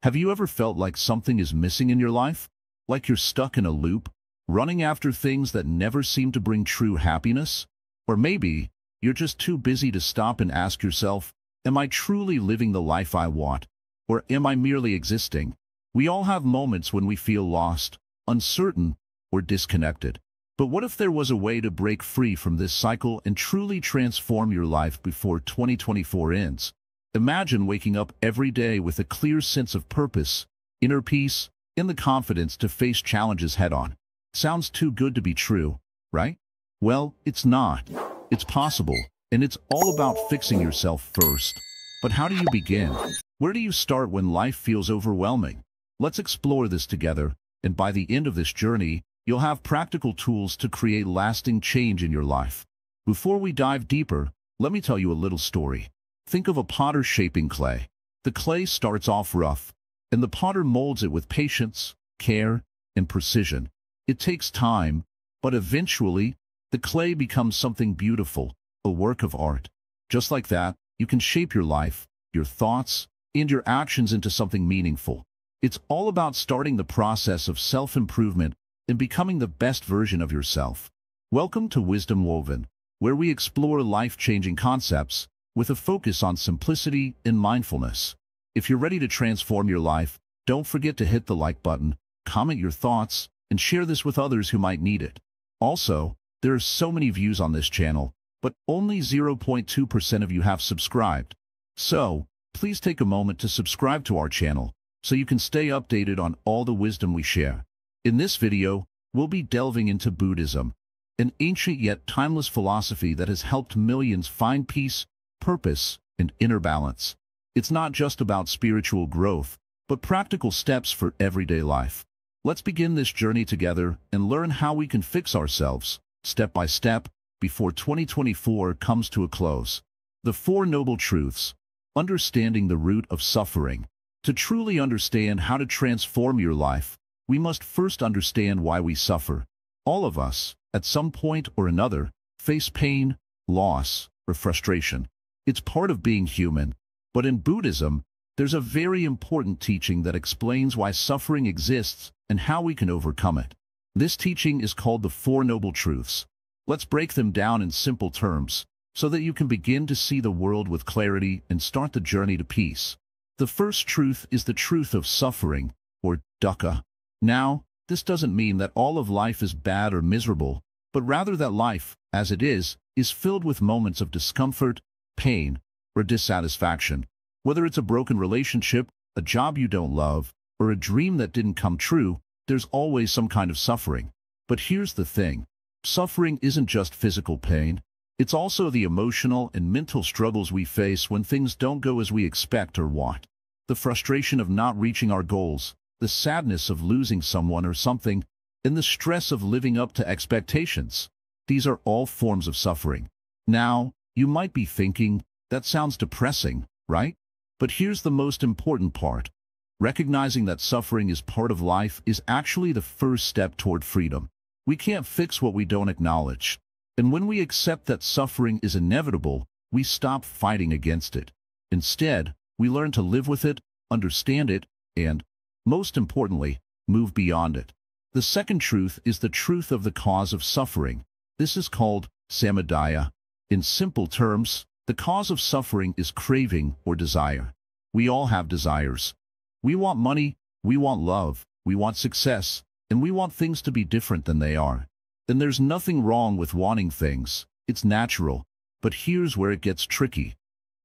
Have you ever felt like something is missing in your life? Like you're stuck in a loop, running after things that never seem to bring true happiness? Or maybe you're just too busy to stop and ask yourself, am I truly living the life I want? Or am I merely existing? We all have moments when we feel lost, uncertain, or disconnected. But what if there was a way to break free from this cycle and truly transform your life before 2024 ends? Imagine waking up every day with a clear sense of purpose, inner peace, and the confidence to face challenges head-on. Sounds too good to be true, right? Well, it's not. It's possible, and it's all about fixing yourself first. But how do you begin? Where do you start when life feels overwhelming? Let's explore this together, and by the end of this journey, you'll have practical tools to create lasting change in your life. Before we dive deeper, let me tell you a little story. Think of a potter shaping clay. The clay starts off rough, and the potter molds it with patience, care, and precision. It takes time, but eventually, the clay becomes something beautiful, a work of art. Just like that, you can shape your life, your thoughts, and your actions into something meaningful. It's all about starting the process of self-improvement and becoming the best version of yourself. Welcome to Wisdom Woven, where we explore life-changing concepts with a focus on simplicity and mindfulness. If you're ready to transform your life, don't forget to hit the like button, comment your thoughts, and share this with others who might need it. Also, there are so many views on this channel, but only 0.2% of you have subscribed. So, please take a moment to subscribe to our channel so you can stay updated on all the wisdom we share. In this video, we'll be delving into Buddhism, an ancient yet timeless philosophy that has helped millions find peace, purpose, and inner balance. It's not just about spiritual growth, but practical steps for everyday life. Let's begin this journey together and learn how we can fix ourselves, step by step, before 2024 comes to a close. The Four Noble Truths. Understanding the root of suffering. To truly understand how to transform your life, we must first understand why we suffer. All of us, at some point or another, face pain, loss, or frustration. It's part of being human. But in Buddhism, there's a very important teaching that explains why suffering exists and how we can overcome it. This teaching is called the Four Noble Truths. Let's break them down in simple terms, so that you can begin to see the world with clarity and start the journey to peace. The first truth is the truth of suffering, or dukkha. Now, this doesn't mean that all of life is bad or miserable, but rather that life, as it is filled with moments of discomfort, pain, or dissatisfaction. Whether it's a broken relationship, a job you don't love, or a dream that didn't come true, there's always some kind of suffering. But here's the thing. Suffering isn't just physical pain. It's also the emotional and mental struggles we face when things don't go as we expect or want. The frustration of not reaching our goals, the sadness of losing someone or something, and the stress of living up to expectations. These are all forms of suffering. Now, you might be thinking, that sounds depressing, right? But here's the most important part. Recognizing that suffering is part of life is actually the first step toward freedom. We can't fix what we don't acknowledge. And when we accept that suffering is inevitable, we stop fighting against it. Instead, we learn to live with it, understand it, and, most importantly, move beyond it. The second truth is the truth of the cause of suffering. This is called samudaya. In simple terms, the cause of suffering is craving or desire. We all have desires. We want money, we want love, we want success, and we want things to be different than they are. And there's nothing wrong with wanting things. It's natural. But here's where it gets tricky.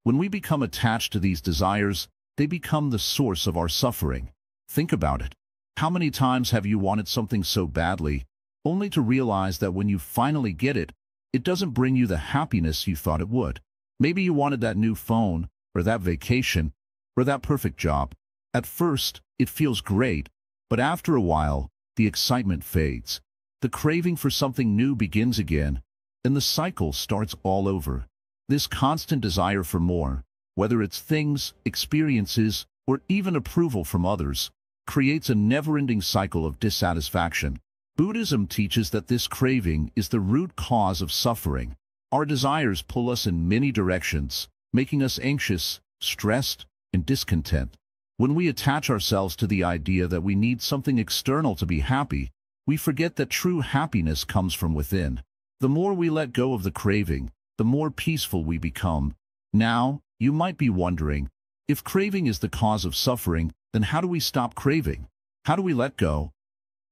When we become attached to these desires, they become the source of our suffering. Think about it. How many times have you wanted something so badly, only to realize that when you finally get it, it doesn't bring you the happiness you thought it would? Maybe you wanted that new phone, or that vacation, or that perfect job. At first, it feels great, but after a while, the excitement fades. The craving for something new begins again, and the cycle starts all over. This constant desire for more, whether it's things, experiences, or even approval from others, creates a never-ending cycle of dissatisfaction. Buddhism teaches that this craving is the root cause of suffering. Our desires pull us in many directions, making us anxious, stressed, and discontent. When we attach ourselves to the idea that we need something external to be happy, we forget that true happiness comes from within. The more we let go of the craving, the more peaceful we become. Now, you might be wondering, if craving is the cause of suffering, then how do we stop craving? How do we let go?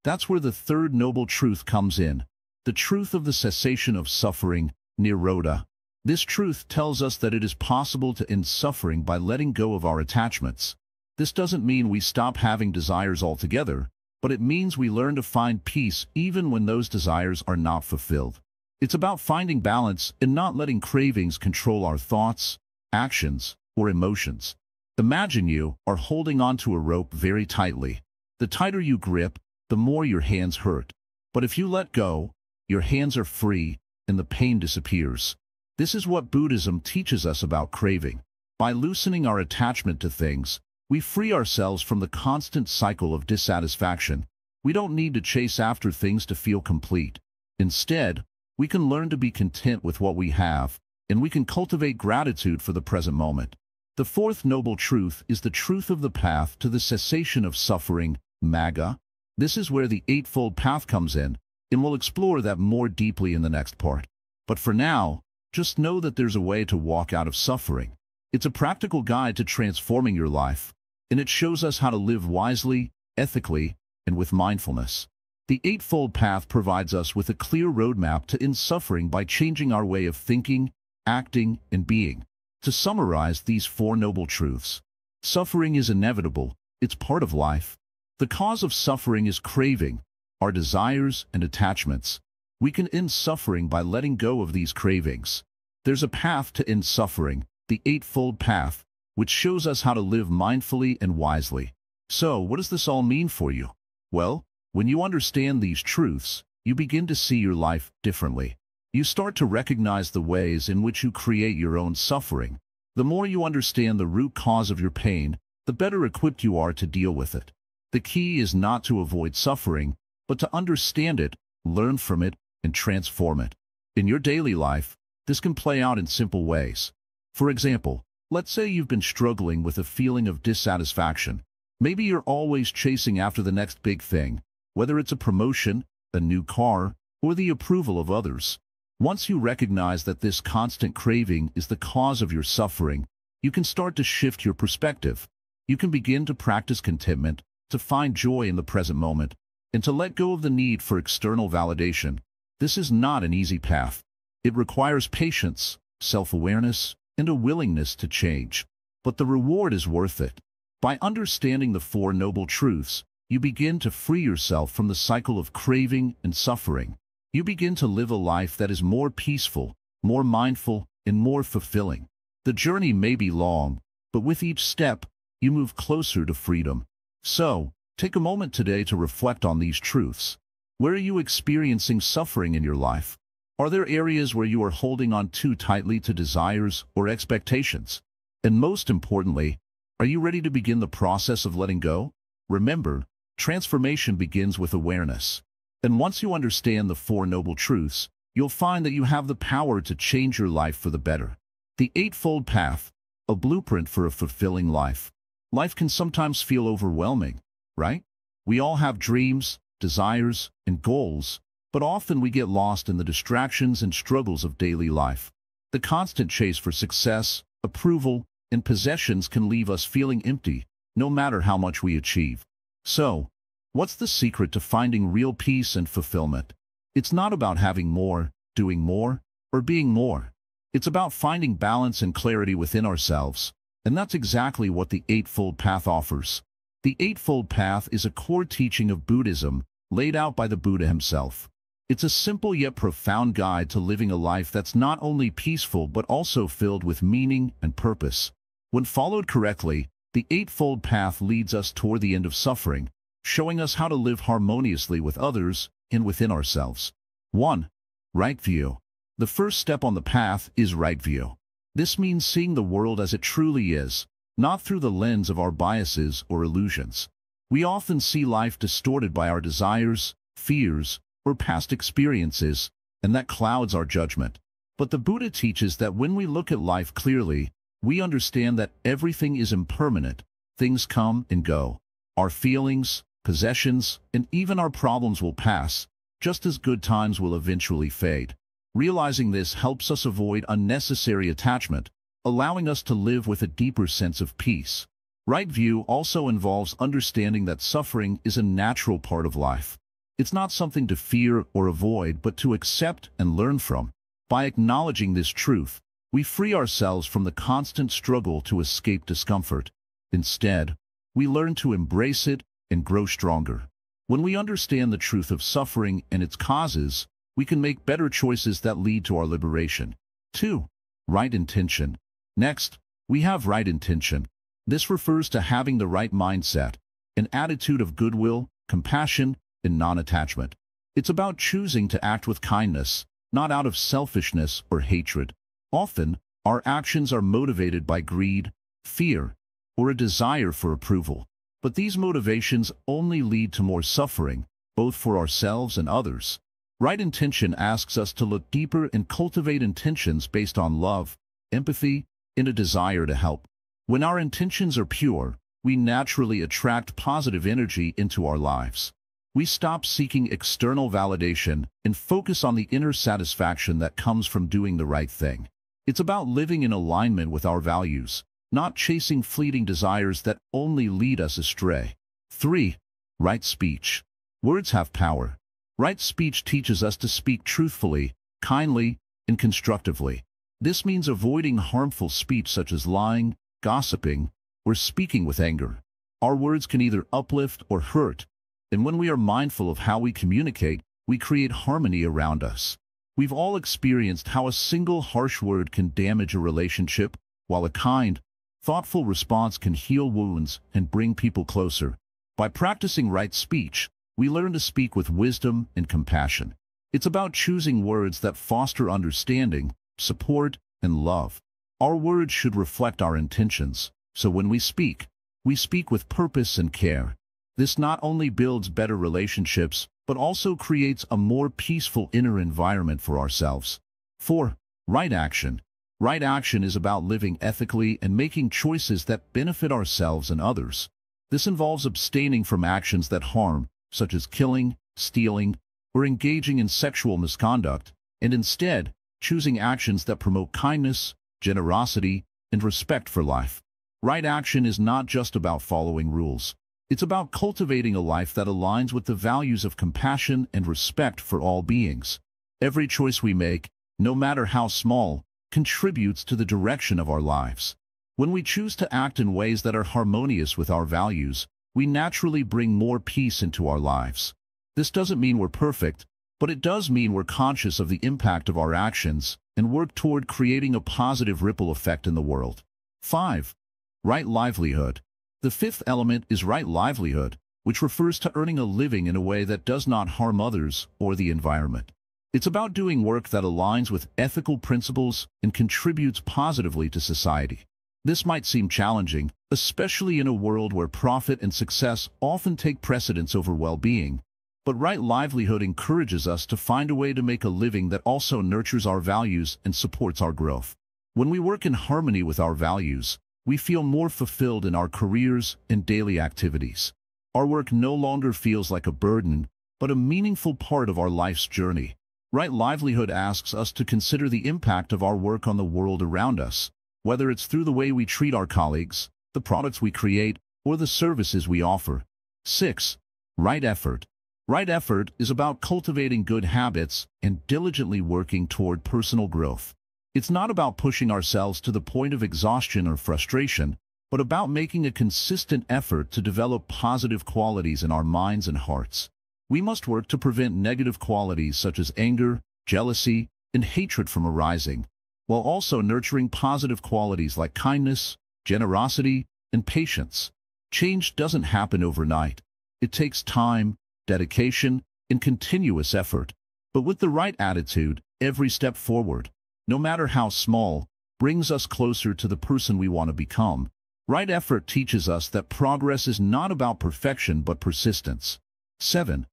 That's where the third noble truth comes in, the truth of the cessation of suffering, nirodha. This truth tells us that it is possible to end suffering by letting go of our attachments. This doesn't mean we stop having desires altogether, but it means we learn to find peace even when those desires are not fulfilled. It's about finding balance and not letting cravings control our thoughts, actions, or emotions. Imagine you are holding onto a rope very tightly. The tighter you grip, the more your hands hurt. But if you let go, your hands are free and the pain disappears. This is what Buddhism teaches us about craving. By loosening our attachment to things, we free ourselves from the constant cycle of dissatisfaction. We don't need to chase after things to feel complete. Instead, we can learn to be content with what we have, and we can cultivate gratitude for the present moment. The fourth noble truth is the truth of the path to the cessation of suffering, magga. This is where the Eightfold Path comes in, and we'll explore that more deeply in the next part. But for now, just know that there's a way to walk out of suffering. It's a practical guide to transforming your life, and it shows us how to live wisely, ethically, and with mindfulness. The Eightfold Path provides us with a clear roadmap to end suffering by changing our way of thinking, acting, and being. To summarize these four noble truths, suffering is inevitable, it's part of life. The cause of suffering is craving, our desires and attachments. We can end suffering by letting go of these cravings. There's a path to end suffering, the Eightfold Path, which shows us how to live mindfully and wisely. So, what does this all mean for you? Well, when you understand these truths, you begin to see your life differently. You start to recognize the ways in which you create your own suffering. The more you understand the root cause of your pain, the better equipped you are to deal with it. The key is not to avoid suffering, but to understand it, learn from it, and transform it. In your daily life, this can play out in simple ways. For example, let's say you've been struggling with a feeling of dissatisfaction. Maybe you're always chasing after the next big thing, whether it's a promotion, a new car, or the approval of others. Once you recognize that this constant craving is the cause of your suffering, you can start to shift your perspective. You can begin to practice contentment, to find joy in the present moment, and to let go of the need for external validation. This is not an easy path. It requires patience, self-awareness, and a willingness to change. But the reward is worth it. By understanding the Four Noble Truths, you begin to free yourself from the cycle of craving and suffering. You begin to live a life that is more peaceful, more mindful, and more fulfilling. The journey may be long, but with each step, you move closer to freedom. So, take a moment today to reflect on these truths. Where are you experiencing suffering in your life? Are there areas where you are holding on too tightly to desires or expectations? And most importantly, are you ready to begin the process of letting go? Remember, transformation begins with awareness. And once you understand the Four Noble Truths, you'll find that you have the power to change your life for the better. The Eightfold Path, a blueprint for a fulfilling life. Life can sometimes feel overwhelming, right? We all have dreams, desires, and goals, but often we get lost in the distractions and struggles of daily life. The constant chase for success, approval, and possessions can leave us feeling empty, no matter how much we achieve. So, what's the secret to finding real peace and fulfillment? It's not about having more, doing more, or being more. It's about finding balance and clarity within ourselves, and that's exactly what the Eightfold Path offers. The Eightfold Path is a core teaching of Buddhism, laid out by the Buddha himself. It's a simple yet profound guide to living a life that's not only peaceful but also filled with meaning and purpose. When followed correctly, the Eightfold Path leads us toward the end of suffering, showing us how to live harmoniously with others and within ourselves. 1. Right view. The first step on the path is right view. This means seeing the world as it truly is, not through the lens of our biases or illusions. We often see life distorted by our desires, fears, or past experiences, and that clouds our judgment. But the Buddha teaches that when we look at life clearly, we understand that everything is impermanent, Things come and go. Our feelings, possessions, and even our problems will pass, just as good times will eventually fade. Realizing this helps us avoid unnecessary attachment, allowing us to live with a deeper sense of peace. Right view also involves understanding that suffering is a natural part of life. It's not something to fear or avoid, but to accept and learn from. By acknowledging this truth, we free ourselves from the constant struggle to escape discomfort. Instead, we learn to embrace it and grow stronger. When we understand the truth of suffering and its causes, we can make better choices that lead to our liberation. 2. Right intention. Next, we have right intention. This refers to having the right mindset, an attitude of goodwill, compassion, and non-attachment. It's about choosing to act with kindness, not out of selfishness or hatred. Often, our actions are motivated by greed, fear, or a desire for approval. But these motivations only lead to more suffering, both for ourselves and others. Right intention asks us to look deeper and cultivate intentions based on love, empathy, and a desire to help. When our intentions are pure, we naturally attract positive energy into our lives. We stop seeking external validation and focus on the inner satisfaction that comes from doing the right thing. It's about living in alignment with our values, not chasing fleeting desires that only lead us astray. 3. Right speech. Words have power. Right speech teaches us to speak truthfully, kindly, and constructively. This means avoiding harmful speech such as lying, gossiping, or speaking with anger. Our words can either uplift or hurt, and when we are mindful of how we communicate, we create harmony around us. We've all experienced how a single harsh word can damage a relationship, while a kind, thoughtful response can heal wounds and bring people closer. By practicing right speech, we learn to speak with wisdom and compassion. It's about choosing words that foster understanding, support, and love. Our words should reflect our intentions, so when we speak with purpose and care. This not only builds better relationships, but also creates a more peaceful inner environment for ourselves. 4. Right action. Right action is about living ethically and making choices that benefit ourselves and others. This involves abstaining from actions that harm, such as killing, stealing, or engaging in sexual misconduct, and instead choosing actions that promote kindness, generosity, and respect for life. Right action is not just about following rules. It's about cultivating a life that aligns with the values of compassion and respect for all beings. Every choice we make, no matter how small, contributes to the direction of our lives. When we choose to act in ways that are harmonious with our values, we naturally bring more peace into our lives. This doesn't mean we're perfect, but it does mean we're conscious of the impact of our actions and work toward creating a positive ripple effect in the world. 5. Right livelihood. The fifth element is right livelihood, which refers to earning a living in a way that does not harm others or the environment. It's about doing work that aligns with ethical principles and contributes positively to society. This might seem challenging, especially in a world where profit and success often take precedence over well-being. But right livelihood encourages us to find a way to make a living that also nurtures our values and supports our growth. When we work in harmony with our values, we feel more fulfilled in our careers and daily activities. Our work no longer feels like a burden, but a meaningful part of our life's journey. Right livelihood asks us to consider the impact of our work on the world around us, whether it's through the way we treat our colleagues, the products we create, or the services we offer. 6. Right effort. Right effort is about cultivating good habits and diligently working toward personal growth. It's not about pushing ourselves to the point of exhaustion or frustration, but about making a consistent effort to develop positive qualities in our minds and hearts. We must work to prevent negative qualities such as anger, jealousy, and hatred from arising, while also nurturing positive qualities like kindness, generosity, and patience. Change doesn't happen overnight. It takes time, dedication, and continuous effort. But with the right attitude, every step forward, no matter how small, brings us closer to the person we want to become. Right effort teaches us that progress is not about perfection but persistence. 7.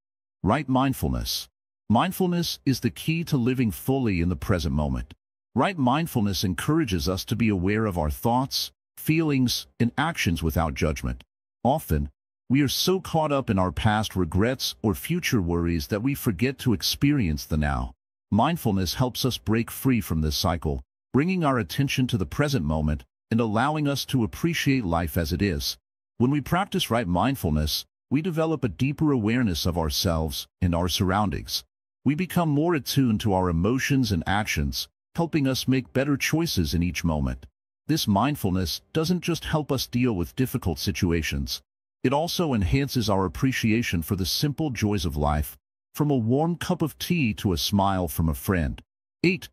Right mindfulness. Mindfulness is the key to living fully in the present moment. Right mindfulness encourages us to be aware of our thoughts, feelings, and actions without judgment. Often, we are so caught up in our past regrets or future worries that we forget to experience the now. Mindfulness helps us break free from this cycle, bringing our attention to the present moment and allowing us to appreciate life as it is. When we practice right mindfulness, we develop a deeper awareness of ourselves and our surroundings. We become more attuned to our emotions and actions, helping us make better choices in each moment. This mindfulness doesn't just help us deal with difficult situations. It also enhances our appreciation for the simple joys of life, from a warm cup of tea to a smile from a friend. 8.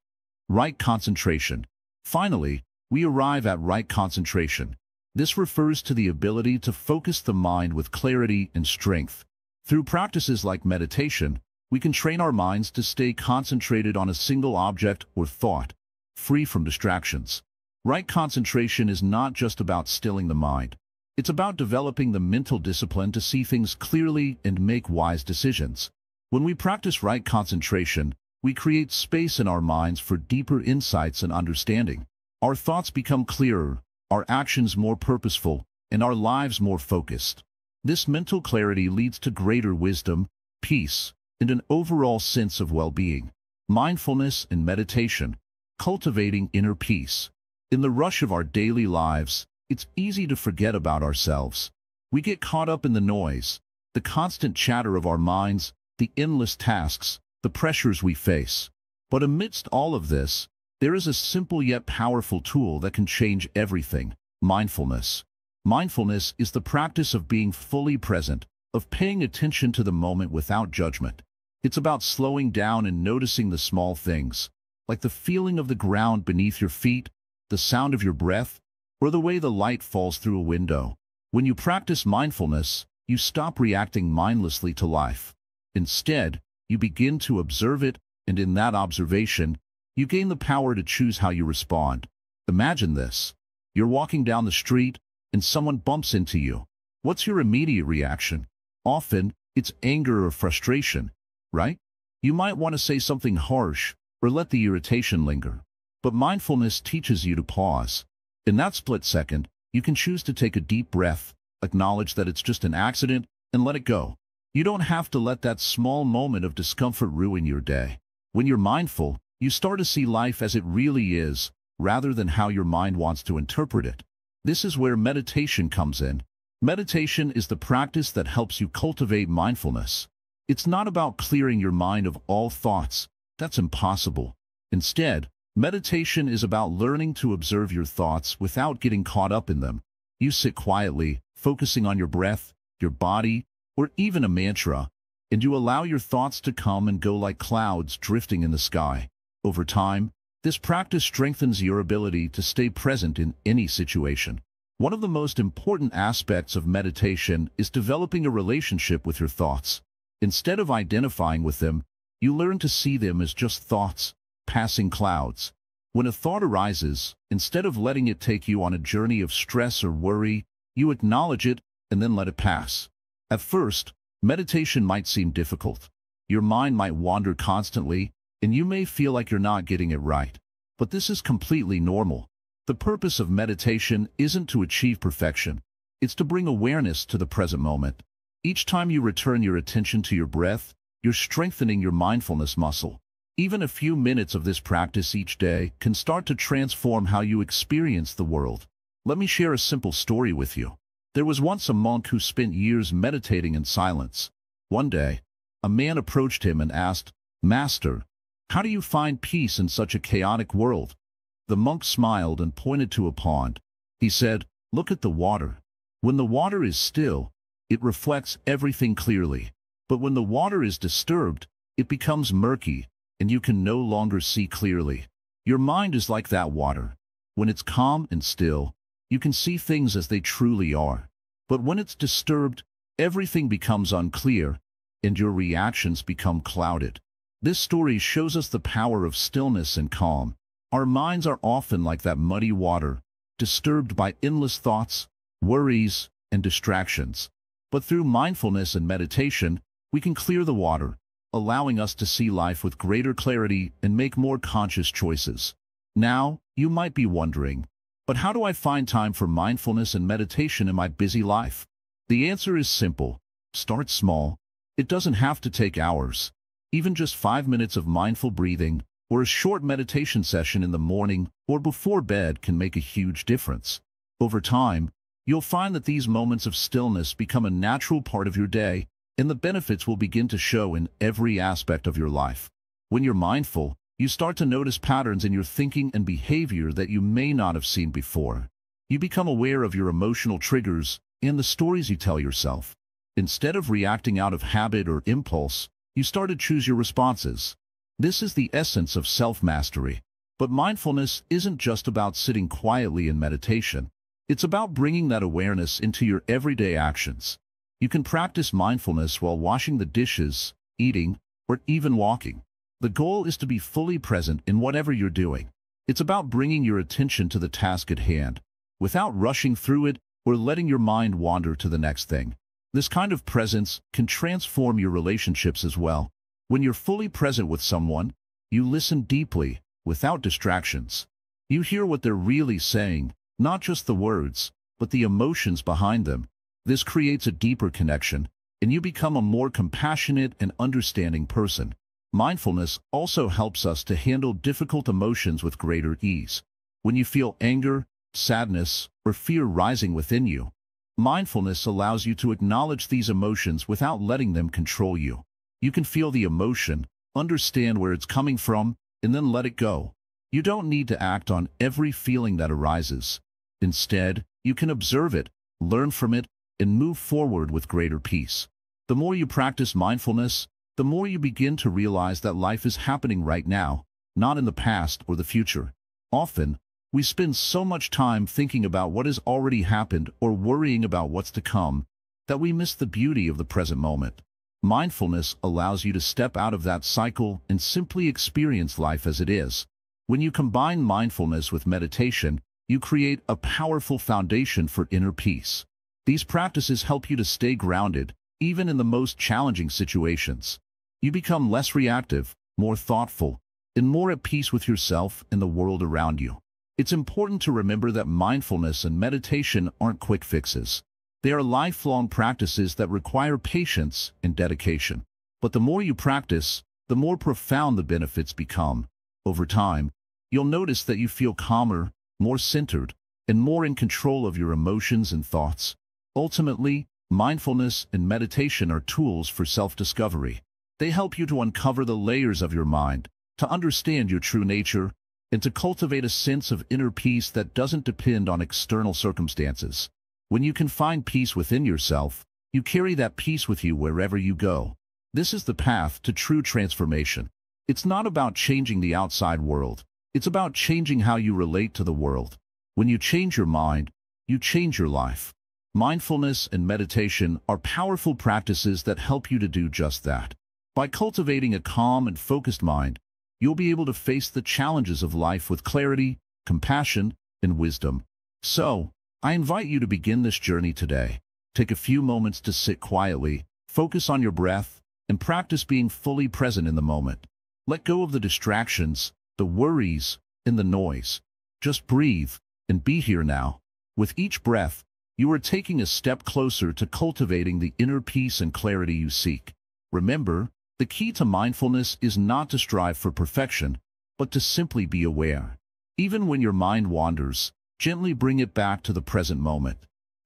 Right concentration. Finally, we arrive at right concentration. This refers to the ability to focus the mind with clarity and strength. Through practices like meditation, we can train our minds to stay concentrated on a single object or thought, free from distractions. Right concentration is not just about stilling the mind. It's about developing the mental discipline to see things clearly and make wise decisions. When we practice right concentration, we create space in our minds for deeper insights and understanding. Our thoughts become clearer, our actions more purposeful, and our lives more focused. This mental clarity leads to greater wisdom, peace, and an overall sense of well-being. Mindfulness and meditation, cultivating inner peace. In the rush of our daily lives, it's easy to forget about ourselves. We get caught up in the noise, the constant chatter of our minds, the endless tasks, the pressures we face. But amidst all of this, there is a simple yet powerful tool that can change everything: mindfulness. Mindfulness is the practice of being fully present, of paying attention to the moment without judgment. It's about slowing down and noticing the small things, like the feeling of the ground beneath your feet, the sound of your breath, or the way the light falls through a window. When you practice mindfulness, you stop reacting mindlessly to life. Instead, you begin to observe it, and in that observation, you gain the power to choose how you respond. Imagine this. You're walking down the street, and someone bumps into you. What's your immediate reaction? Often, it's anger or frustration, right? You might want to say something harsh, or let the irritation linger. But mindfulness teaches you to pause. In that split second, you can choose to take a deep breath, acknowledge that it's just an accident, and let it go. You don't have to let that small moment of discomfort ruin your day. When you're mindful, you start to see life as it really is, rather than how your mind wants to interpret it. This is where meditation comes in. Meditation is the practice that helps you cultivate mindfulness. It's not about clearing your mind of all thoughts. That's impossible. Instead, meditation is about learning to observe your thoughts without getting caught up in them. You sit quietly, focusing on your breath, your body, or even a mantra, and you allow your thoughts to come and go like clouds drifting in the sky. Over time, this practice strengthens your ability to stay present in any situation. One of the most important aspects of meditation is developing a relationship with your thoughts. Instead of identifying with them, you learn to see them as just thoughts, passing clouds. When a thought arises, instead of letting it take you on a journey of stress or worry, you acknowledge it and then let it pass. At first, meditation might seem difficult. Your mind might wander constantly, and you may feel like you're not getting it right. But this is completely normal. The purpose of meditation isn't to achieve perfection. It's to bring awareness to the present moment. Each time you return your attention to your breath, you're strengthening your mindfulness muscle. Even a few minutes of this practice each day can start to transform how you experience the world. Let me share a simple story with you. There was once a monk who spent years meditating in silence. One day, a man approached him and asked, "Master, how do you find peace in such a chaotic world?" The monk smiled and pointed to a pond. He said, "Look at the water. When the water is still, it reflects everything clearly. But when the water is disturbed, it becomes murky, and you can no longer see clearly. Your mind is like that water. When it's calm and still, you can see things as they truly are. But when it's disturbed, everything becomes unclear, and your reactions become clouded." This story shows us the power of stillness and calm. Our minds are often like that muddy water, disturbed by endless thoughts, worries, and distractions. But through mindfulness and meditation, we can clear the water, allowing us to see life with greater clarity and make more conscious choices. Now, you might be wondering, But how do I find time for mindfulness and meditation in my busy life? The answer is simple. Start small. It doesn't have to take hours. Even just 5 minutes of mindful breathing or a short meditation session in the morning or before bed can make a huge difference. Over time, you'll find that these moments of stillness become a natural part of your day, and the benefits will begin to show in every aspect of your life. When you're mindful, you start to notice patterns in your thinking and behavior that you may not have seen before. You become aware of your emotional triggers and the stories you tell yourself. Instead of reacting out of habit or impulse, you start to choose your responses. This is the essence of self-mastery. But mindfulness isn't just about sitting quietly in meditation. It's about bringing that awareness into your everyday actions. You can practice mindfulness while washing the dishes, eating, or even walking. The goal is to be fully present in whatever you're doing. It's about bringing your attention to the task at hand, without rushing through it or letting your mind wander to the next thing. This kind of presence can transform your relationships as well. When you're fully present with someone, you listen deeply, without distractions. You hear what they're really saying, not just the words, but the emotions behind them. This creates a deeper connection, and you become a more compassionate and understanding person. Mindfulness also helps us to handle difficult emotions with greater ease. When you feel anger, sadness, or fear rising within you, mindfulness allows you to acknowledge these emotions without letting them control you. You can feel the emotion, understand where it's coming from, and then let it go. You don't need to act on every feeling that arises. Instead, you can observe it, learn from it, and move forward with greater peace. The more you practice mindfulness, the more you begin to realize that life is happening right now, not in the past or the future. Often, we spend so much time thinking about what has already happened or worrying about what's to come that we miss the beauty of the present moment. Mindfulness allows you to step out of that cycle and simply experience life as it is. When you combine mindfulness with meditation, you create a powerful foundation for inner peace. These practices help you to stay grounded, even in the most challenging situations. You become less reactive, more thoughtful, and more at peace with yourself and the world around you. It's important to remember that mindfulness and meditation aren't quick fixes. They are lifelong practices that require patience and dedication. But the more you practice, the more profound the benefits become. Over time, you'll notice that you feel calmer, more centered, and more in control of your emotions and thoughts. Ultimately, mindfulness and meditation are tools for self-discovery. They help you to uncover the layers of your mind, to understand your true nature, and to cultivate a sense of inner peace that doesn't depend on external circumstances. When you can find peace within yourself, you carry that peace with you wherever you go. This is the path to true transformation. It's not about changing the outside world. It's about changing how you relate to the world. When you change your mind, you change your life. Mindfulness and meditation are powerful practices that help you to do just that. By cultivating a calm and focused mind, you'll be able to face the challenges of life with clarity, compassion, and wisdom. So, I invite you to begin this journey today. Take a few moments to sit quietly, focus on your breath, and practice being fully present in the moment. Let go of the distractions, the worries, and the noise. Just breathe and be here now. With each breath, you are taking a step closer to cultivating the inner peace and clarity you seek. Remember, the key to mindfulness is not to strive for perfection, but to simply be aware. Even when your mind wanders, gently bring it back to the present moment.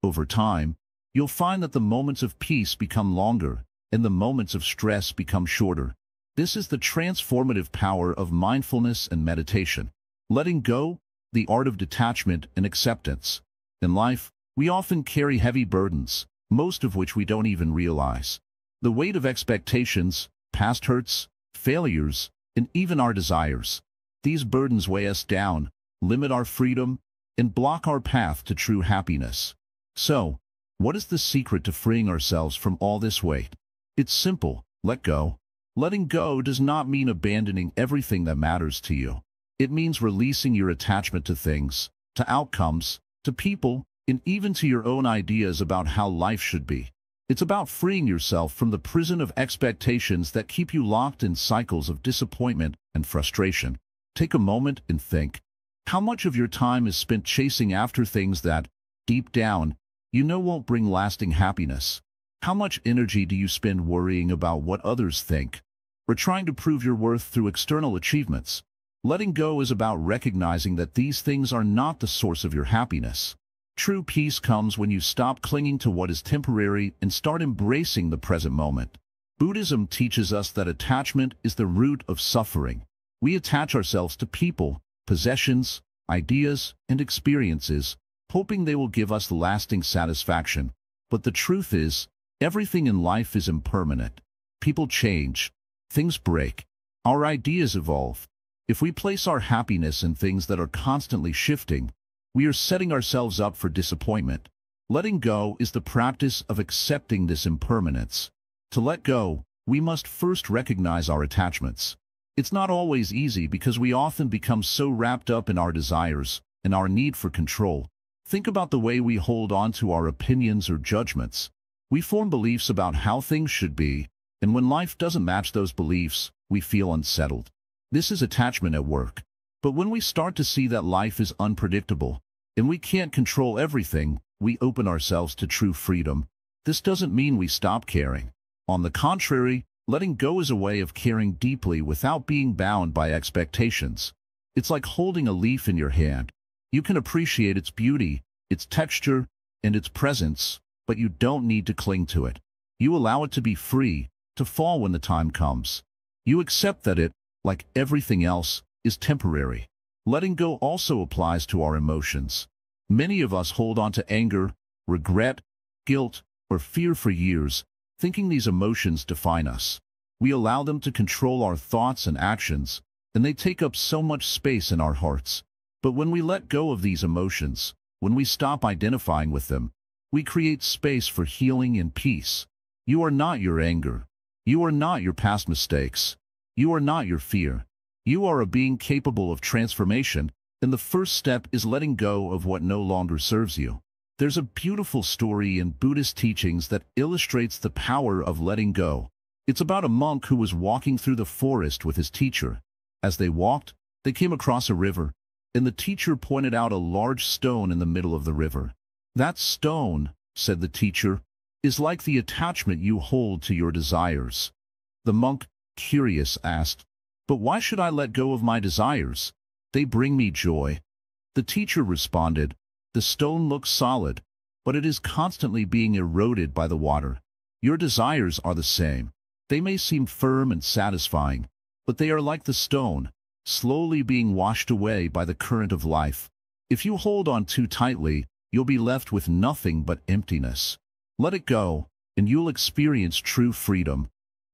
Over time, you'll find that the moments of peace become longer, and the moments of stress become shorter. This is the transformative power of mindfulness and meditation. Letting go, the art of detachment and acceptance. In life, we often carry heavy burdens, most of which we don't even realize. The weight of expectations, past hurts, failures, and even our desires. These burdens weigh us down, limit our freedom, and block our path to true happiness. So, what is the secret to freeing ourselves from all this weight? It's simple: let go. Letting go does not mean abandoning everything that matters to you. It means releasing your attachment to things, to outcomes, to people, and even to your own ideas about how life should be. It's about freeing yourself from the prison of expectations that keep you locked in cycles of disappointment and frustration. Take a moment and think. How much of your time is spent chasing after things that, deep down, you know won't bring lasting happiness? How much energy do you spend worrying about what others think, or trying to prove your worth through external achievements? Letting go is about recognizing that these things are not the source of your happiness. True peace comes when you stop clinging to what is temporary and start embracing the present moment. Buddhism teaches us that attachment is the root of suffering. We attach ourselves to people, possessions, ideas, and experiences, hoping they will give us lasting satisfaction. But the truth is, everything in life is impermanent. People change. Things break. Our ideas evolve. If we place our happiness in things that are constantly shifting, we are setting ourselves up for disappointment. Letting go is the practice of accepting this impermanence. To let go, we must first recognize our attachments. It's not always easy because we often become so wrapped up in our desires and our need for control. Think about the way we hold on to our opinions or judgments. We form beliefs about how things should be, and when life doesn't match those beliefs, we feel unsettled. This is attachment at work. But when we start to see that life is unpredictable, and we can't control everything, we open ourselves to true freedom. This doesn't mean we stop caring. On the contrary, letting go is a way of caring deeply without being bound by expectations. It's like holding a leaf in your hand. You can appreciate its beauty, its texture, and its presence, but you don't need to cling to it. You allow it to be free, to fall when the time comes. You accept that it, like everything else, is temporary. Letting go also applies to our emotions. Many of us hold on to anger, regret, guilt, or fear for years, thinking these emotions define us. We allow them to control our thoughts and actions, and they take up so much space in our hearts. But when we let go of these emotions, when we stop identifying with them, we create space for healing and peace. You are not your anger. You are not your past mistakes. You are not your fear. You are a being capable of transformation, and the first step is letting go of what no longer serves you. There's a beautiful story in Buddhist teachings that illustrates the power of letting go. It's about a monk who was walking through the forest with his teacher. As they walked, they came across a river, and the teacher pointed out a large stone in the middle of the river. "That stone," said the teacher, "is like the attachment you hold to your desires." The monk, curious, asked, "But why should I let go of my desires? They bring me joy." The teacher responded, "The stone looks solid, but it is constantly being eroded by the water. Your desires are the same. They may seem firm and satisfying, but they are like the stone, slowly being washed away by the current of life. If you hold on too tightly, you'll be left with nothing but emptiness. Let it go, and you'll experience true freedom."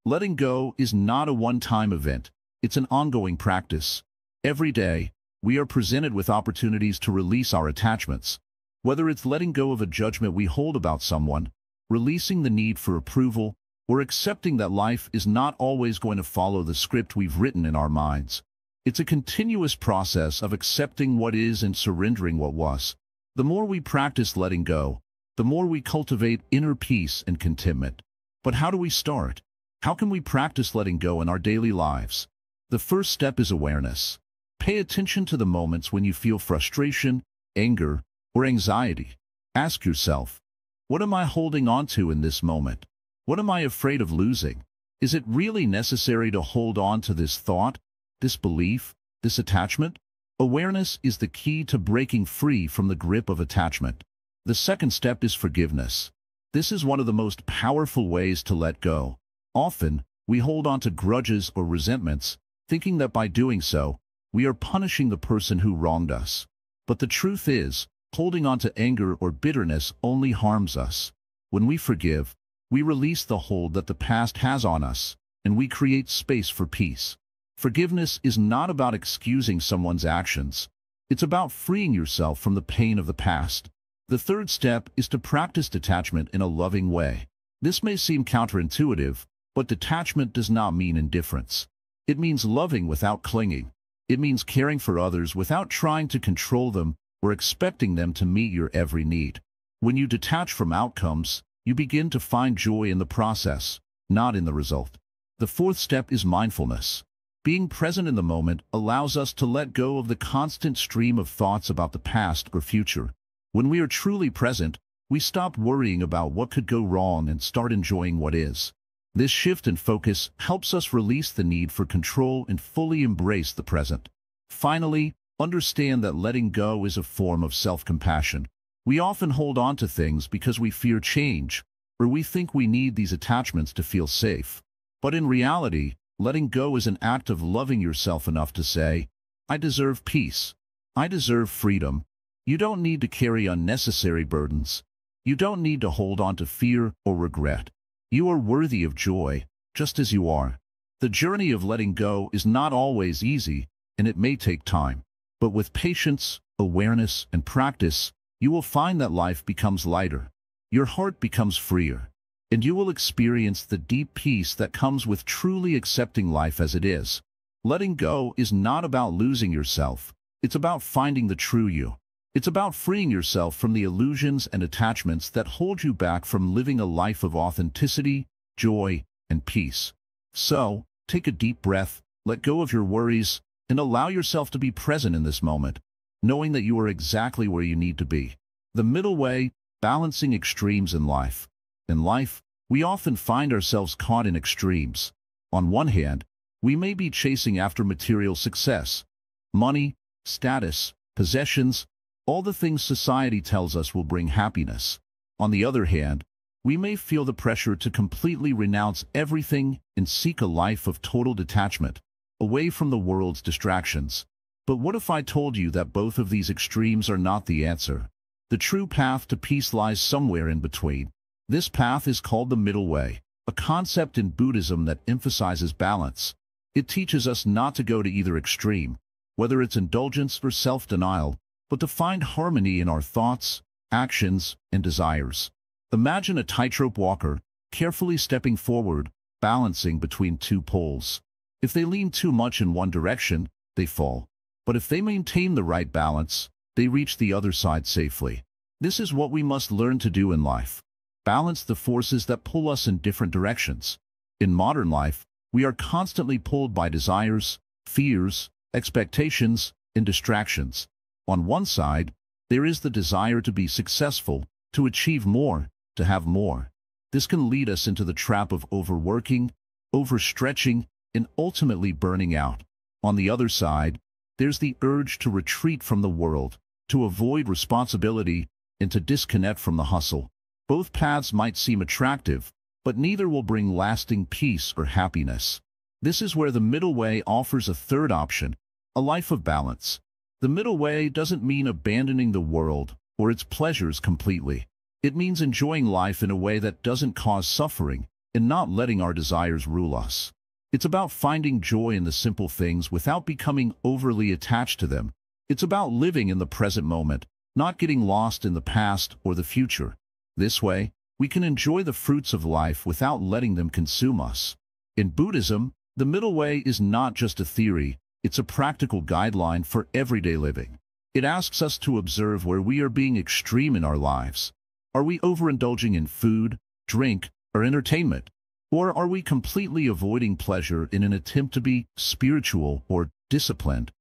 Letting go is not a one-time event. It's an ongoing practice. Every day, we are presented with opportunities to release our attachments. Whether it's letting go of a judgment we hold about someone, releasing the need for approval, or accepting that life is not always going to follow the script we've written in our minds. It's a continuous process of accepting what is and surrendering what was. The more we practice letting go, the more we cultivate inner peace and contentment. But how do we start? How can we practice letting go in our daily lives? The first step is awareness. Pay attention to the moments when you feel frustration, anger, or anxiety. Ask yourself, what am I holding on to in this moment? What am I afraid of losing? Is it really necessary to hold on to this thought, this belief, this attachment? Awareness is the key to breaking free from the grip of attachment. The second step is forgiveness. This is one of the most powerful ways to let go. Often, we hold on to grudges or resentments, thinking that by doing so, we are punishing the person who wronged us. But the truth is, holding on to anger or bitterness only harms us. When we forgive, we release the hold that the past has on us, and we create space for peace. Forgiveness is not about excusing someone's actions. It's about freeing yourself from the pain of the past. The third step is to practice detachment in a loving way. This may seem counterintuitive, but detachment does not mean indifference. It means loving without clinging. It means caring for others without trying to control them or expecting them to meet your every need. When you detach from outcomes, you begin to find joy in the process, not in the result. The fourth step is mindfulness. Being present in the moment allows us to let go of the constant stream of thoughts about the past or future. When we are truly present, we stop worrying about what could go wrong and start enjoying what is. This shift in focus helps us release the need for control and fully embrace the present. Finally, understand that letting go is a form of self-compassion. We often hold on to things because we fear change, or we think we need these attachments to feel safe. But in reality, letting go is an act of loving yourself enough to say, I deserve peace. I deserve freedom. You don't need to carry unnecessary burdens. You don't need to hold on to fear or regret. You are worthy of joy, just as you are. The journey of letting go is not always easy, and it may take time. But with patience, awareness, and practice, you will find that life becomes lighter. Your heart becomes freer, and you will experience the deep peace that comes with truly accepting life as it is. Letting go is not about losing yourself. It's about finding the true you. It's about freeing yourself from the illusions and attachments that hold you back from living a life of authenticity, joy, and peace. So, take a deep breath, let go of your worries, and allow yourself to be present in this moment, knowing that you are exactly where you need to be. The middle way, balancing extremes in life. In life, we often find ourselves caught in extremes. On one hand, we may be chasing after material success, money, status, possessions, all the things society tells us will bring happiness. On the other hand, we may feel the pressure to completely renounce everything and seek a life of total detachment, away from the world's distractions. But what if I told you that both of these extremes are not the answer? The true path to peace lies somewhere in between. This path is called the middle way, a concept in Buddhism that emphasizes balance. It teaches us not to go to either extreme, whether it's indulgence or self-denial, but to find harmony in our thoughts, actions, and desires. Imagine a tightrope walker, carefully stepping forward, balancing between two poles. If they lean too much in one direction, they fall. But if they maintain the right balance, they reach the other side safely. This is what we must learn to do in life. Balance the forces that pull us in different directions. In modern life, we are constantly pulled by desires, fears, expectations, and distractions. On one side, there is the desire to be successful, to achieve more, to have more. This can lead us into the trap of overworking, overstretching, and ultimately burning out. On the other side, there's the urge to retreat from the world, to avoid responsibility, and to disconnect from the hustle. Both paths might seem attractive, but neither will bring lasting peace or happiness. This is where the middle way offers a third option, a life of balance. The middle way doesn't mean abandoning the world or its pleasures completely. It means enjoying life in a way that doesn't cause suffering and not letting our desires rule us. It's about finding joy in the simple things without becoming overly attached to them. It's about living in the present moment, not getting lost in the past or the future. This way, we can enjoy the fruits of life without letting them consume us. In Buddhism, the middle way is not just a theory, it's a practical guideline for everyday living. It asks us to observe where we are being extreme in our lives. Are we overindulging in food, drink, or entertainment? Or are we completely avoiding pleasure in an attempt to be spiritual or disciplined?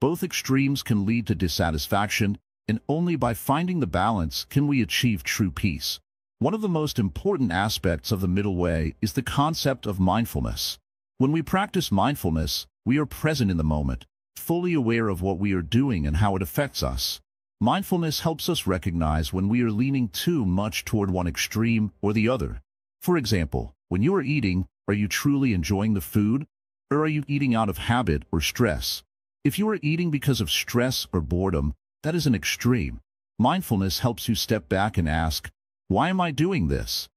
Both extremes can lead to dissatisfaction, and only by finding the balance can we achieve true peace. One of the most important aspects of the middle way is the concept of mindfulness. When we practice mindfulness, we are present in the moment, fully aware of what we are doing and how it affects us. Mindfulness helps us recognize when we are leaning too much toward one extreme or the other. For example, when you are eating, are you truly enjoying the food, or are you eating out of habit or stress? If you are eating because of stress or boredom, that is an extreme. Mindfulness helps you step back and ask, why am I doing this?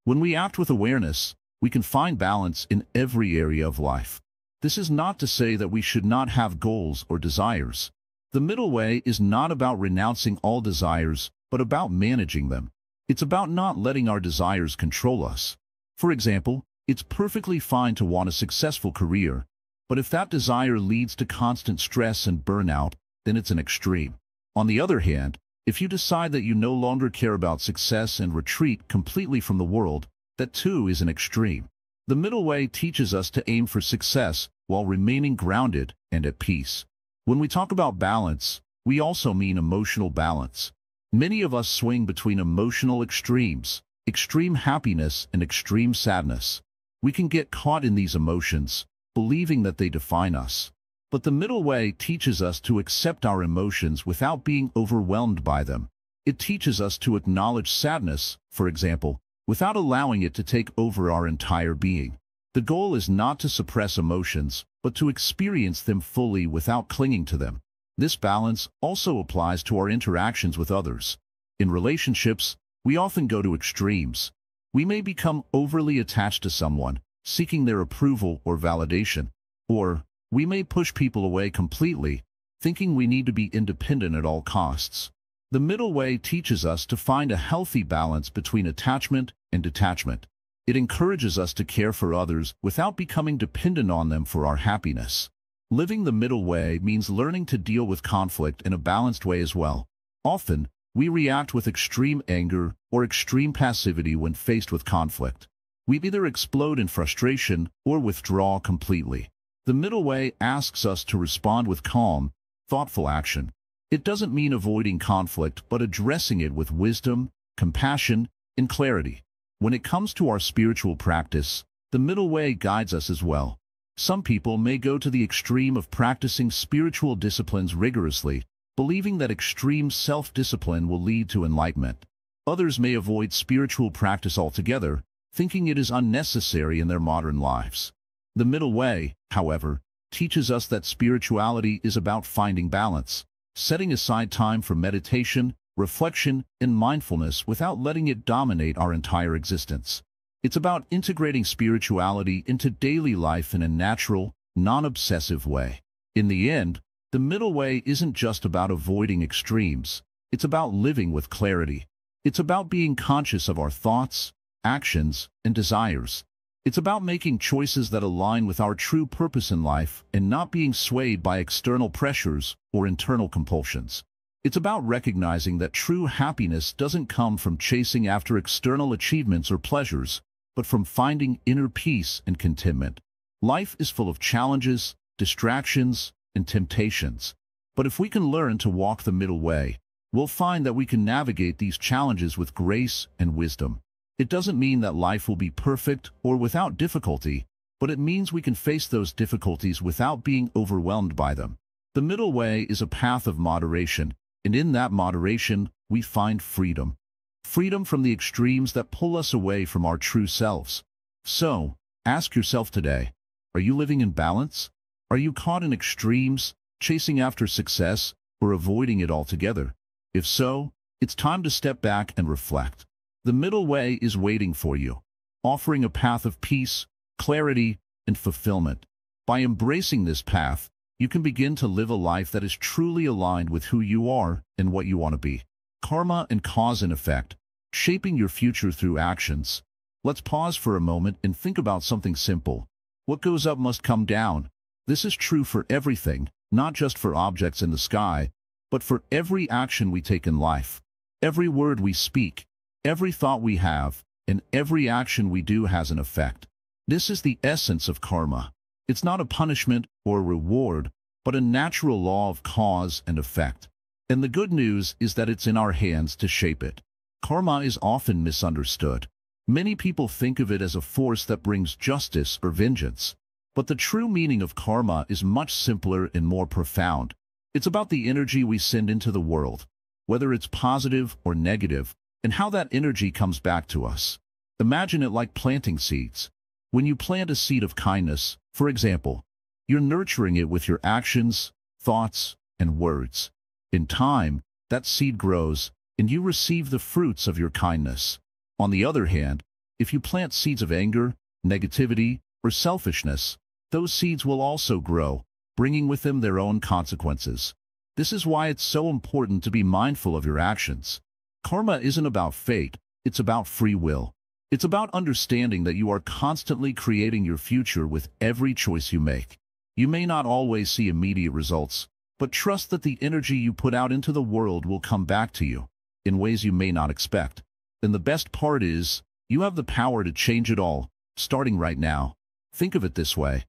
When we act with awareness, we can find balance in every area of life. This is not to say that we should not have goals or desires. The middle way is not about renouncing all desires, but about managing them. It's about not letting our desires control us. For example, it's perfectly fine to want a successful career, but if that desire leads to constant stress and burnout, then it's an extreme. On the other hand, if you decide that you no longer care about success and retreat completely from the world, that too is an extreme. The middle way teaches us to aim for success, while remaining grounded and at peace. When we talk about balance, we also mean emotional balance. Many of us swing between emotional extremes, extreme happiness and extreme sadness. We can get caught in these emotions, believing that they define us. But the middle way teaches us to accept our emotions without being overwhelmed by them. It teaches us to acknowledge sadness, for example, without allowing it to take over our entire being. The goal is not to suppress emotions, but to experience them fully without clinging to them. This balance also applies to our interactions with others. In relationships, we often go to extremes. We may become overly attached to someone, seeking their approval or validation, or we may push people away completely, thinking we need to be independent at all costs. The middle way teaches us to find a healthy balance between attachment and detachment. It encourages us to care for others without becoming dependent on them for our happiness. Living the middle way means learning to deal with conflict in a balanced way as well. Often, we react with extreme anger or extreme passivity when faced with conflict. We either explode in frustration or withdraw completely. The middle way asks us to respond with calm, thoughtful action. It doesn't mean avoiding conflict, but addressing it with wisdom, compassion, and clarity. When it comes to our spiritual practice, the middle way guides us as well. Some people may go to the extreme of practicing spiritual disciplines rigorously, believing that extreme self-discipline will lead to enlightenment. Others may avoid spiritual practice altogether, thinking it is unnecessary in their modern lives. The middle way, however, teaches us that spirituality is about finding balance, setting aside time for meditation, reflection, and mindfulness without letting it dominate our entire existence. It's about integrating spirituality into daily life in a natural, non-obsessive way. In the end, the middle way isn't just about avoiding extremes. It's about living with clarity. It's about being conscious of our thoughts, actions, and desires. It's about making choices that align with our true purpose in life and not being swayed by external pressures or internal compulsions. It's about recognizing that true happiness doesn't come from chasing after external achievements or pleasures, but from finding inner peace and contentment. Life is full of challenges, distractions, and temptations. But if we can learn to walk the middle way, we'll find that we can navigate these challenges with grace and wisdom. It doesn't mean that life will be perfect or without difficulty, but it means we can face those difficulties without being overwhelmed by them. The middle way is a path of moderation, and in that moderation, we find freedom. Freedom from the extremes that pull us away from our true selves. So, ask yourself today, are you living in balance? Are you caught in extremes, chasing after success, or avoiding it altogether? If so, it's time to step back and reflect. The middle way is waiting for you, offering a path of peace, clarity, and fulfillment. By embracing this path, you can begin to live a life that is truly aligned with who you are and what you want to be. Karma and cause and effect, shaping your future through actions. Let's pause for a moment and think about something simple. What goes up must come down. This is true for everything, not just for objects in the sky, but for every action we take in life. Every word we speak, every thought we have, and every action we do has an effect. This is the essence of karma. It's not a punishment or a reward, but a natural law of cause and effect. And the good news is that it's in our hands to shape it. Karma is often misunderstood. Many people think of it as a force that brings justice or vengeance. But the true meaning of karma is much simpler and more profound. It's about the energy we send into the world, whether it's positive or negative, and how that energy comes back to us. Imagine it like planting seeds. When you plant a seed of kindness, for example, you're nurturing it with your actions, thoughts, and words. In time, that seed grows, and you receive the fruits of your kindness. On the other hand, if you plant seeds of anger, negativity, or selfishness, those seeds will also grow, bringing with them their own consequences. This is why it's so important to be mindful of your actions. Karma isn't about fate, it's about free will. It's about understanding that you are constantly creating your future with every choice you make. You may not always see immediate results, but trust that the energy you put out into the world will come back to you in ways you may not expect. And the best part is, you have the power to change it all, starting right now. Think of it this way.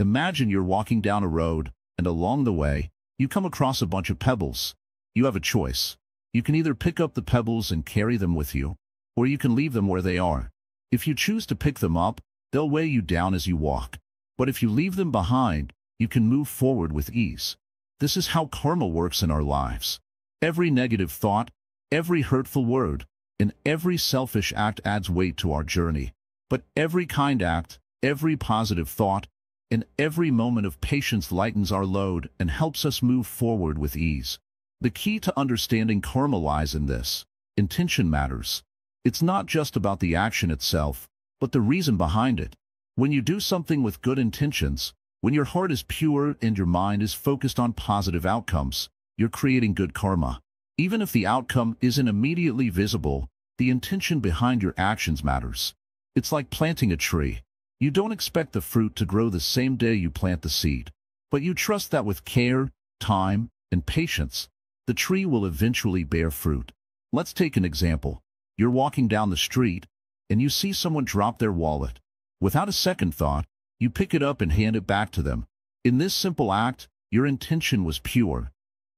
Imagine you're walking down a road, and along the way, you come across a bunch of pebbles. You have a choice. You can either pick up the pebbles and carry them with you, or you can leave them where they are. If you choose to pick them up, they'll weigh you down as you walk. But if you leave them behind, you can move forward with ease. This is how karma works in our lives. Every negative thought, every hurtful word, and every selfish act adds weight to our journey. But every kind act, every positive thought, and every moment of patience lightens our load and helps us move forward with ease. The key to understanding karma lies in this. Intention matters. It's not just about the action itself, but the reason behind it. When you do something with good intentions, when your heart is pure and your mind is focused on positive outcomes, you're creating good karma. Even if the outcome isn't immediately visible, the intention behind your actions matters. It's like planting a tree. You don't expect the fruit to grow the same day you plant the seed, but you trust that with care, time, and patience, the tree will eventually bear fruit. Let's take an example. You're walking down the street, and you see someone drop their wallet. Without a second thought, you pick it up and hand it back to them. In this simple act, your intention was pure.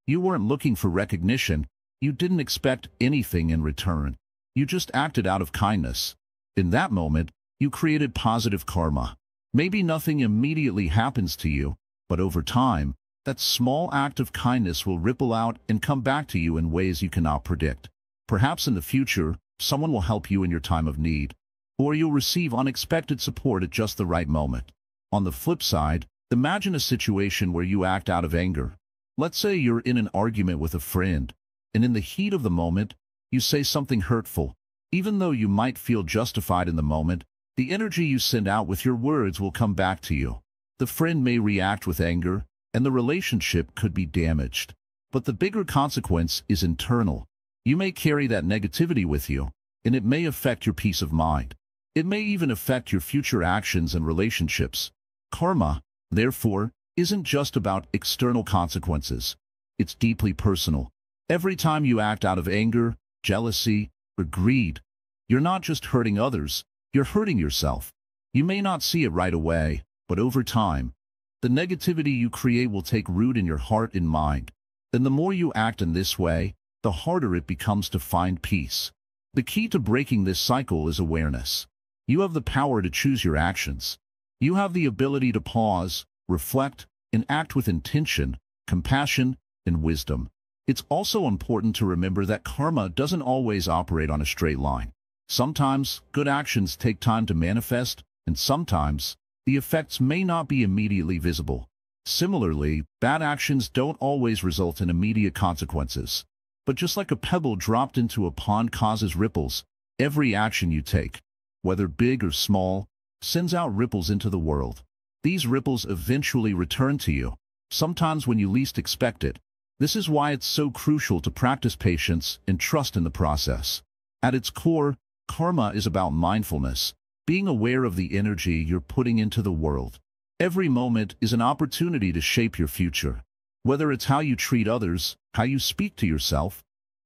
You weren't looking for recognition. You didn't expect anything in return. You just acted out of kindness. In that moment, you created positive karma. Maybe nothing immediately happens to you, but over time, that small act of kindness will ripple out and come back to you in ways you cannot predict. Perhaps in the future, someone will help you in your time of need, or you'll receive unexpected support at just the right moment. On the flip side, imagine a situation where you act out of anger. Let's say you're in an argument with a friend, and in the heat of the moment, you say something hurtful. Even though you might feel justified in the moment, the energy you send out with your words will come back to you. The friend may react with anger, and the relationship could be damaged. But the bigger consequence is internal. You may carry that negativity with you, and it may affect your peace of mind. It may even affect your future actions and relationships. Karma, therefore, isn't just about external consequences. It's deeply personal. Every time you act out of anger, jealousy, or greed, you're not just hurting others, you're hurting yourself. You may not see it right away, but over time, the negativity you create will take root in your heart and mind. Then the more you act in this way, the harder it becomes to find peace. The key to breaking this cycle is awareness. You have the power to choose your actions. You have the ability to pause, reflect, and act with intention, compassion, and wisdom. It's also important to remember that karma doesn't always operate on a straight line. Sometimes, good actions take time to manifest, and sometimes, the effects may not be immediately visible. Similarly, bad actions don't always result in immediate consequences. But just like a pebble dropped into a pond causes ripples, every action you take, whether big or small, sends out ripples into the world. These ripples eventually return to you, sometimes when you least expect it. This is why it's so crucial to practice patience and trust in the process. At its core, karma is about mindfulness, being aware of the energy you're putting into the world. Every moment is an opportunity to shape your future. Whether it's how you treat others, how you speak to yourself,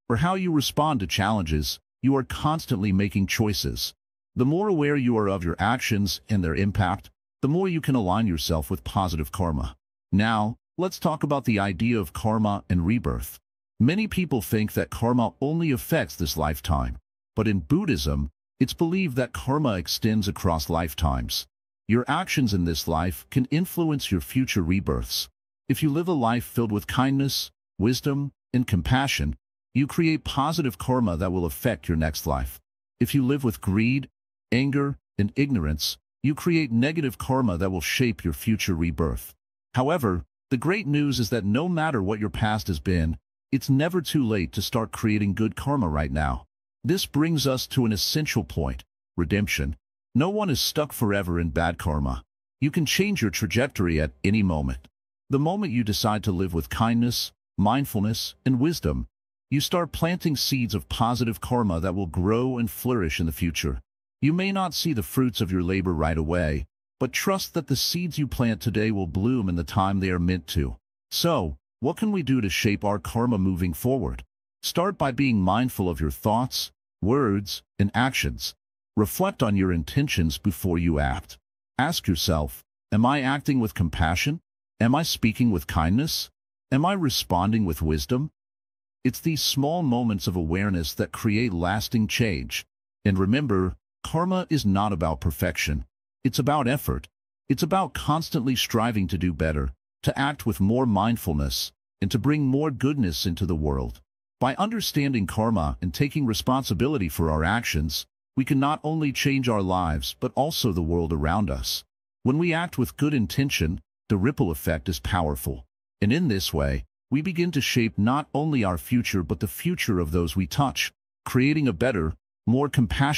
or how you respond to challenges, you are constantly making choices. The more aware you are of your actions and their impact, the more you can align yourself with positive karma. Now, let's talk about the idea of karma and rebirth. Many people think that karma only affects this lifetime, but in Buddhism, it's believed that karma extends across lifetimes. Your actions in this life can influence your future rebirths. If you live a life filled with kindness, wisdom, and compassion, you create positive karma that will affect your next life. If you live with greed, anger, and ignorance, you create negative karma that will shape your future rebirth. However, the great news is that no matter what your past has been, it's never too late to start creating good karma right now. This brings us to an essential point: redemption. No one is stuck forever in bad karma. You can change your trajectory at any moment. The moment you decide to live with kindness, mindfulness, and wisdom, you start planting seeds of positive karma that will grow and flourish in the future. You may not see the fruits of your labor right away, but trust that the seeds you plant today will bloom in the time they are meant to. So, what can we do to shape our karma moving forward? Start by being mindful of your thoughts, words, and actions. Reflect on your intentions before you act. Ask yourself, Am I acting with compassion? Am I speaking with kindness? Am I responding with wisdom? It's these small moments of awareness that create lasting change. And remember, karma is not about perfection. It's about effort. It's about constantly striving to do better, to act with more mindfulness, and to bring more goodness into the world. By understanding karma and taking responsibility for our actions, we can not only change our lives but also the world around us. When we act with good intention, the ripple effect is powerful. And in this way, we begin to shape not only our future but the future of those we touch, creating a better, more compassionate